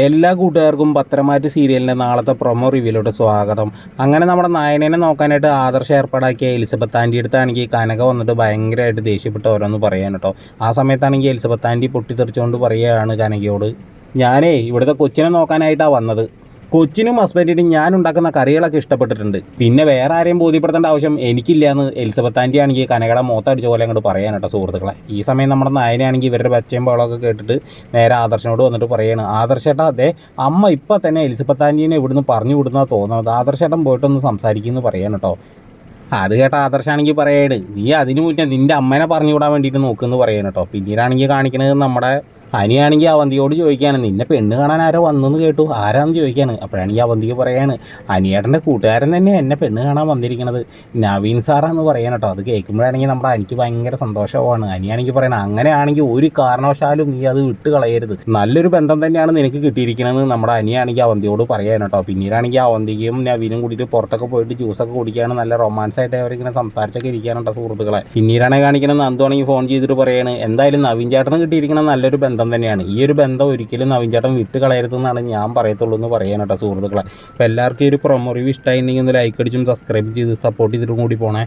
എല്ലാ കൂട്ടുകാർക്കും പത്രമാറ്റ് സീരിയലിൻ്റെ നാളത്തെ പ്രൊമോ റിവ്യൂലോട്ട് സ്വാഗതം. അങ്ങനെ നമ്മുടെ നായനെ നോക്കാനായിട്ട് ആദർശം ഏർപ്പാടാക്കിയ എലിസബത്ത് ആൻറ്റി അടുത്താണെങ്കിൽ കനക വന്നിട്ട് ഭയങ്കരമായിട്ട് ദേഷ്യപ്പെട്ട് ഓരോന്ന് പറയാൻ കേട്ടോ. ആ സമയത്താണെങ്കിൽ എലിസബത്ത് ആൻറ്റി പൊട്ടിത്തെറിച്ചുകൊണ്ട് പറയുകയാണ് കനകയോട്, ഞാനേ ഇവിടുത്തെ കൊച്ചിനെ നോക്കാനായിട്ടാണ് വന്നത്. കൊച്ചിനും ഹസ്ബൻഡിനും ഞാൻ ഉണ്ടാക്കുന്ന കറികളൊക്കെ ഇഷ്ടപ്പെട്ടിട്ടുണ്ട്. പിന്നെ വേറെ ആരെയും ബോധ്യപ്പെടുത്തേണ്ട ആവശ്യം എനിക്കില്ല എന്ന് എലിസബത്ത് ആൻറ്റി ആണെങ്കിൽ കനകയുടെ മോത്തടിച്ച പോലെ അങ്ങോട്ട് പറയാൻ കേട്ടോ സുഹൃത്തുക്കളെ. ഈ സമയം നമ്മുടെ നായനാണെങ്കിൽ ഇവരുടെ ബച്ചയും ബഹളമൊക്കെ കേട്ടിട്ട് നേരെ ആദർശനോട് വന്നിട്ട് പറയുകയാണ്, ആദർശേട്ടാ അതെ അമ്മ ഇപ്പം തന്നെ എലിസബത്ത് ആൻറ്റീനെ ഇവിടുന്ന് പറഞ്ഞു വിടുന്നതാണ് തോന്നുന്നത്, ആദർശേട്ടൻ പോയിട്ടൊന്ന് സംസാരിക്കുമെന്ന് പറയാൻ കേട്ടോ. അത് കേട്ട ആദർശാണെങ്കിൽ പറയാണ്, നീ അതിന് മുന്നേ നിൻ്റെ അമ്മേനെ പറഞ്ഞു വിടാൻ വേണ്ടിയിട്ട് നോക്കുമെന്ന് പറയാൻ കേട്ടോ. പിന്നീടാണെങ്കിൽ കാണിക്കുന്നത് നമ്മുടെ അനിയാണെങ്കിൽ അവന്തിയോട് ചോദിക്കുകയാണ്, നിന്നെ പെണ്ണ് കാണാൻ ആരോ വന്നെന്ന് കേട്ടു, ആരാന്ന് ചോദിക്കുകയാണ്. അപ്പോഴാണെങ്കിൽ അവന്തിക്ക് പറയാണ്, അനിയേട്ടൻ്റെ കൂട്ടുകാരൻ തന്നെ എന്നെ പെണ്ണ് കാണാൻ വന്നിരിക്കണത് നവീൻ സാറാന്ന് പറയാൻ കേട്ടോ. അത് കേൾക്കുമ്പോഴാണെങ്കിൽ നമ്മുടെ എനിക്ക് ഭയങ്കര സന്തോഷമാണ്. അനിയാണെങ്കിൽ പറയണം, അങ്ങനെയാണെങ്കിൽ ഒരു കാരണവശാലും നീ അത് വിട്ട് കളയരുത്, നല്ലൊരു ബന്ധം തന്നെയാണ് നിനക്ക് കിട്ടിയിരിക്കണമെന്ന് നമ്മുടെ അനിയാണെങ്കിൽ അവന്തിയോട് പറയാൻ കേട്ടോ. പിന്നീടാണെങ്കിൽ അവന്തിക്കും നവീനും കൂടിയിട്ട് പുറത്തൊക്കെ പോയിട്ട് ജ്യൂസൊക്കെ കുടിക്കുകയാണ്, നല്ല റൊമാൻസ് ആയിട്ട് അവരിങ്ങനെ സംസാരിച്ചൊക്കെ ഇരിക്കാനുണ്ടോ സുഹൃത്തുക്കളെ. പിന്നീടാണെങ്കിൽ കാണിക്കുന്നത് നന്ദുവാണെങ്കിൽ ഫോൺ ചെയ്തിട്ട് പറയാണ്, എന്തായാലും നവീൻ ചേട്ടന് കിട്ടിയിരിക്കണം നല്ലൊരു ബന്ധം തന്നെയാണ്, ഈ ഒരു ബന്ധം ഒരിക്കലും നവീൻ ചേട്ടൻ വിട്ട് കളയരുതെന്നാണ് ഞാൻ പറയത്തുള്ളൂ എന്ന് പറയാനാട്ടോ സുഹൃത്തുക്കളെ. അപ്പോൾ എല്ലാവർക്കും ഈ ഒരു പ്രൊമോ റിവ്യൂ ഇഷ്ടമായിട്ടുണ്ടെങ്കിൽ ഒന്ന് ലൈക്ക് അടിച്ചും സബ്സ്ക്രൈബ് ചെയ്ത് സപ്പോർട്ട് ചെയ്തിട്ടും കൂടി പോണേ.